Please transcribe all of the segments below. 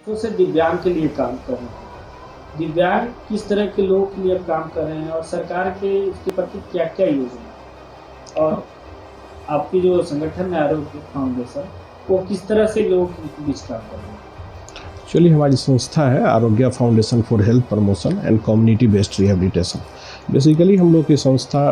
वर्षों से दिव्यांग के लिए काम कर रहे हैं। दिव्यांग किस तरह के लोगों के लिए अब काम कर रहे हैं और सरकार के इसके प्रति क्या-क्या योजना है? और आपकी जो संगठन है आरोग्य फाउंडेशन, वो किस तरह से लोगों के बीच काम कर रहे हैं? एक्चुअली हमारी संस्था है आरोग्य foundation for health promotion and community based rehabilitation. Basically हम लोग की संस्था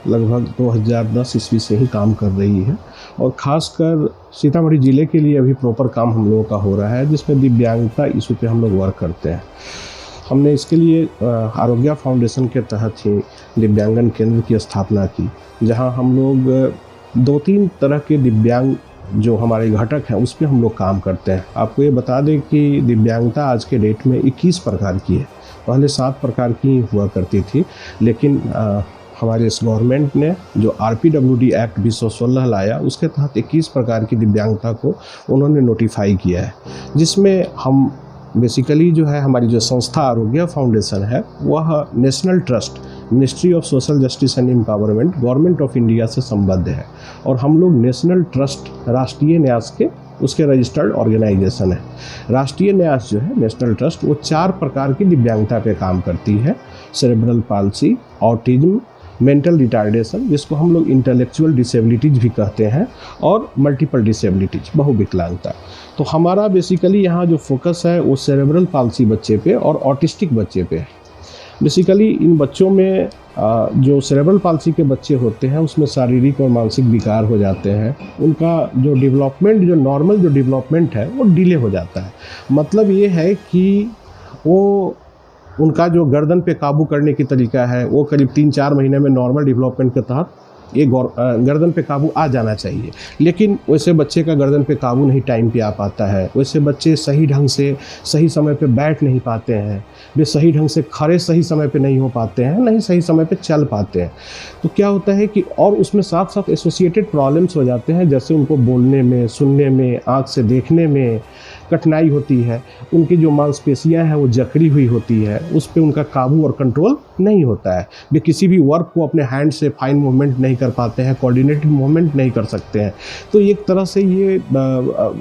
लगभग 2010 ईस्वी से ही काम कर रही है और ख़ासकर सीतामढ़ी ज़िले के लिए अभी प्रॉपर काम हम लोगों का हो रहा है, जिसमें दिव्यांगता इशू पे हम लोग वर्क करते हैं। हमने इसके लिए आरोग्य फाउंडेशन के तहत ही दिव्यांगन केंद्र की स्थापना की, जहां हम लोग 2-3 तरह के दिव्यांग जो हमारे घटक हैं उस पे हम लोग काम करते हैं। आपको ये बता दें कि दिव्यांगता आज के डेट में 21 प्रकार की है। पहले 7 प्रकार की हुआ करती थी, लेकिन हमारे इस गवर्नमेंट ने जो RPWD एक्ट 2016 लाया, उसके तहत 21 प्रकार की दिव्यांगता को उन्होंने नोटिफाई किया है, जिसमें हम बेसिकली जो है हमारी जो संस्था आरोग्य फाउंडेशन है वह national trust ministry of social justice and empowerment government of India से संबद्ध है और हम लोग नेशनल ट्रस्ट राष्ट्रीय न्यास के उसके रजिस्टर्ड ऑर्गेनाइजेशन है। राष्ट्रीय न्यास जो है नेशनल ट्रस्ट वो 4 प्रकार की दिव्यांगता पे काम करती है। Cerebral palsy, autism, mental retardation जिसको हम लोग इंटेलेक्चुअल डिसेबिलिटीज़ भी कहते हैं, और मल्टीपल डिसेबिलिटीज़ बहुविकलांगता। तो हमारा बेसिकली यहाँ जो फोकस है वो सेरेब्रल पाल्सी बच्चे पे और ऑटिस्टिक बच्चे पे है। बेसिकली इन बच्चों में जो सेरेब्रल पाल्सी के बच्चे होते हैं उसमें शारीरिक और मानसिक विकार हो जाते हैं। उनका जो डेवलपमेंट, जो नॉर्मल जो डेवलपमेंट है वो डिले हो जाता है। मतलब ये है कि वो उनका जो गर्दन पे काबू करने की तरीका है वो करीब 3-4 महीने में नॉर्मल डेवलपमेंट के तहत ये गर्दन पे काबू आ जाना चाहिए, लेकिन वैसे बच्चे का गर्दन पे काबू नहीं टाइम पे आ पाता है। वैसे बच्चे सही ढंग से सही समय पे बैठ नहीं पाते हैं, वे सही ढंग से खड़े सही समय पे नहीं हो पाते हैं, नहीं सही समय पे चल पाते हैं। तो क्या होता है कि और उसमें साथ साथ एसोसिएटेड प्रॉब्लम्स हो जाते हैं, जैसे उनको बोलने में, सुनने में, आँख से देखने में कठिनाई होती है। उनकी जो मांसपेशियां हैं वो जकड़ी हुई होती है, उस पर उनका काबू और कंट्रोल नहीं होता है। वे किसी भी वर्क को अपने हैंड से फाइन मूवमेंट नहीं कर पाते हैं, कोऑर्डिनेटेड मूवमेंट नहीं कर सकते हैं। तो एक तरह से ये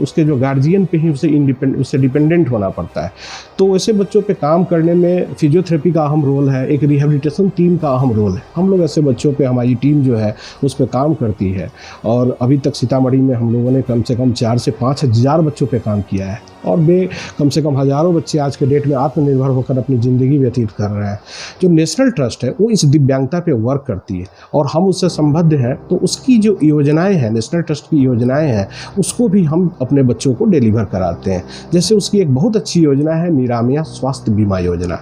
उसके जो गार्जियन पे ही उससे डिपेंडेंट होना पड़ता है। तो ऐसे बच्चों पे काम करने में फिजियोथेरेपी का अहम रोल है, एक रिहेबिलिटेशन टीम का अहम रोल है। हम लोग ऐसे बच्चों पे, हमारी टीम जो है उस पर काम करती है और अभी तक सीतामढ़ी में हम लोगों ने कम से कम 4 से 5 हज़ार बच्चों पे काम किया है और वे कम से कम हज़ारों बच्चे आज के डेट में आत्मनिर्भर होकर अपनी ज़िंदगी व्यतीत कर रहे हैं। जो नेशनल ट्रस्ट है वो इस दिव्यांगता पे वर्क करती है और हम उससे संबद्ध हैं, तो उसकी जो योजनाएं हैं, नेशनल ट्रस्ट की योजनाएं हैं, उसको भी हम अपने बच्चों को डिलीवर कराते हैं। जैसे उसकी एक बहुत अच्छी योजना है निरामया स्वास्थ्य बीमा योजना।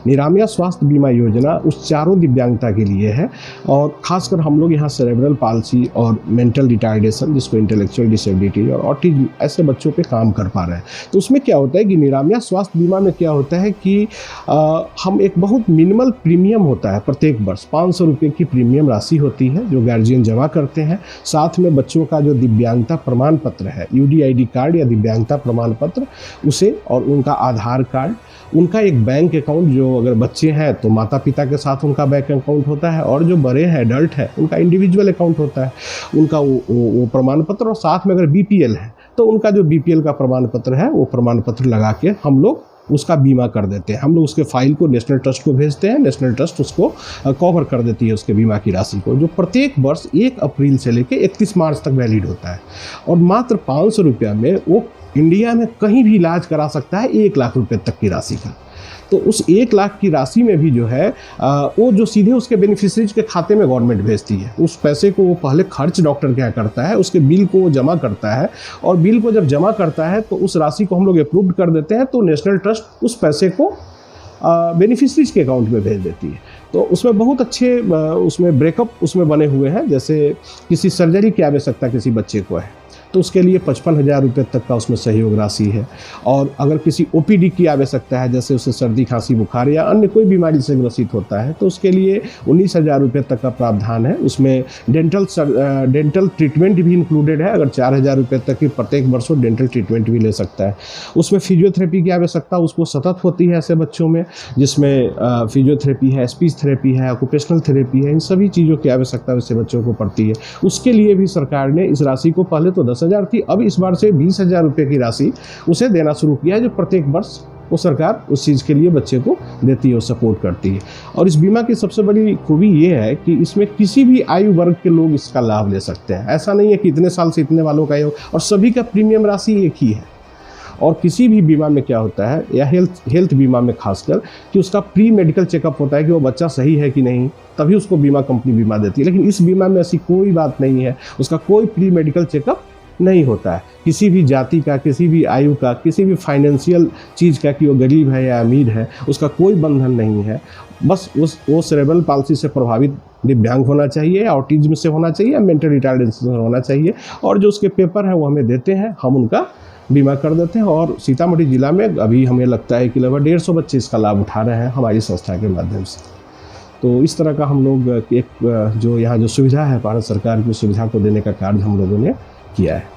निरामया स्वास्थ्य बीमा योजना उस चारों दिव्यांगता के लिए है और ख़ासकर हम लोग यहाँ सेरेब्रल पाल्सी और मेंटल रिटार्डेशन जिसको इंटेलेक्चुअल डिसेबिलिटी और ऑटिज्म ऐसे बच्चों पे काम कर पा रहे हैं। तो उसमें क्या होता है कि निरामया स्वास्थ्य बीमा में क्या होता है कि हम एक बहुत मिनिमल प्रीमियम होता है प्रत्येक वर्ष, 500 रुपये की प्रीमियम राशि होती है जो गार्जियन जमा करते हैं। साथ में बच्चों का जो दिव्यांगता प्रमाण पत्र है, UDID कार्ड या दिव्यांगता प्रमाण पत्र, उसे और उनका आधार कार्ड, उनका एक बैंक अकाउंट, जो अगर बच्चे हैं तो माता पिता के साथ उनका बैंक अकाउंट होता है और जो बड़े हैं एडल्ट हैं उनका इंडिविजुअल अकाउंट होता है, उनका वो प्रमाण पत्र, और साथ में अगर BPL है तो उनका जो BPL का प्रमाण पत्र है वो प्रमाण पत्र लगा के हम लोग उसका बीमा कर देते हैं। हम लोग उसके फाइल को नेशनल ट्रस्ट को भेजते हैं, नेशनल ट्रस्ट उसको कवर कर देती है उसके बीमा की राशि को, जो प्रत्येक वर्ष 1 अप्रैल से लेकर 31 मार्च तक वैलिड होता है। और मात्र 500 रुपया में वो इंडिया में कहीं भी इलाज करा सकता है 1 लाख रुपए तक की राशि का। तो उस 1 लाख की राशि में भी जो है वो जो सीधे उसके बेनिफिशरीज के खाते में गवर्नमेंट भेजती है। उस पैसे को वो पहले खर्च डॉक्टर क्या करता है, उसके बिल को वो जमा करता है और बिल को जब जमा करता है तो उस राशि को हम लोग अप्रूव कर देते हैं, तो नेशनल ट्रस्ट उस पैसे को बेनिफिशरीज के अकाउंट में भेज देती है। तो उसमें बहुत अच्छे उसमें ब्रेकअप उसमें बने हुए हैं। जैसे किसी सर्जरी की आवश्यकता किसी बच्चे को है तो उसके लिए 55,000 रुपये तक का उसमें सहयोग राशि है। और अगर किसी OPD की आवश्यकता है, जैसे उसे सर्दी खांसी बुखार या अन्य कोई बीमारी से ग्रसित होता है, तो उसके लिए 19,000 रुपये तक का प्रावधान है। उसमें डेंटल ट्रीटमेंट भी इंक्लूडेड है। अगर 4,000 रुपये तक की प्रत्येक वर्ष वो डेंटल ट्रीटमेंट भी ले सकता है। उसमें फिजियोथेरेपी की आवश्यकता उसको सतत होती है ऐसे बच्चों में, जिसमें फिजियोथेरेपी है, स्पीच थेरेपी है, ऑक्यूपेशनल थेरेपी है, इन सभी चीज़ों की आवश्यकता वैसे बच्चों को पड़ती है। उसके लिए भी सरकार ने इस राशि को पहले तो 10 10,000 थी, अब इस बार से 20,000 रुपये की राशि उसे देना शुरू किया है, जो प्रत्येक वर्ष वो सरकार उस चीज़ के लिए बच्चे को देती है और सपोर्ट करती है। और इस बीमा की सबसे बड़ी खूबी ये है कि इसमें किसी भी आयु वर्ग के लोग इसका लाभ ले सकते हैं। ऐसा नहीं है कि इतने साल से इतने वालों का और सभी का प्रीमियम राशि एक ही है। और किसी भी बीमा में क्या होता है, या हेल्थ बीमा में खासकर, कि उसका प्री मेडिकल चेकअप होता है कि वो बच्चा सही है कि नहीं, तभी उसको बीमा कंपनी बीमा देती है। लेकिन इस बीमा में ऐसी कोई बात नहीं है, उसका कोई प्री मेडिकल चेकअप नहीं होता है किसी भी जाति का, किसी भी आयु का, किसी भी फाइनेंशियल चीज़ का, कि वो गरीब है या अमीर है, उसका कोई बंधन नहीं है। बस वो सेरेब्रल पाल्सी से प्रभावित दिव्यांग होना चाहिए, ऑटिज्म से होना चाहिए, मेंटल रिटार्डेशन से होना चाहिए, और जो उसके पेपर हैं वो हमें देते हैं, हम उनका बीमा कर देते हैं। और सीतामढ़ी जिला में अभी हमें लगता है कि लगभग 150 बच्चे इसका लाभ उठा रहे हैं हमारी संस्था के माध्यम से। तो इस तरह का हम लोग एक जो यहाँ जो सुविधा है, भारत सरकार की सुविधा को देने का कार्य हम लोगों ने किया है।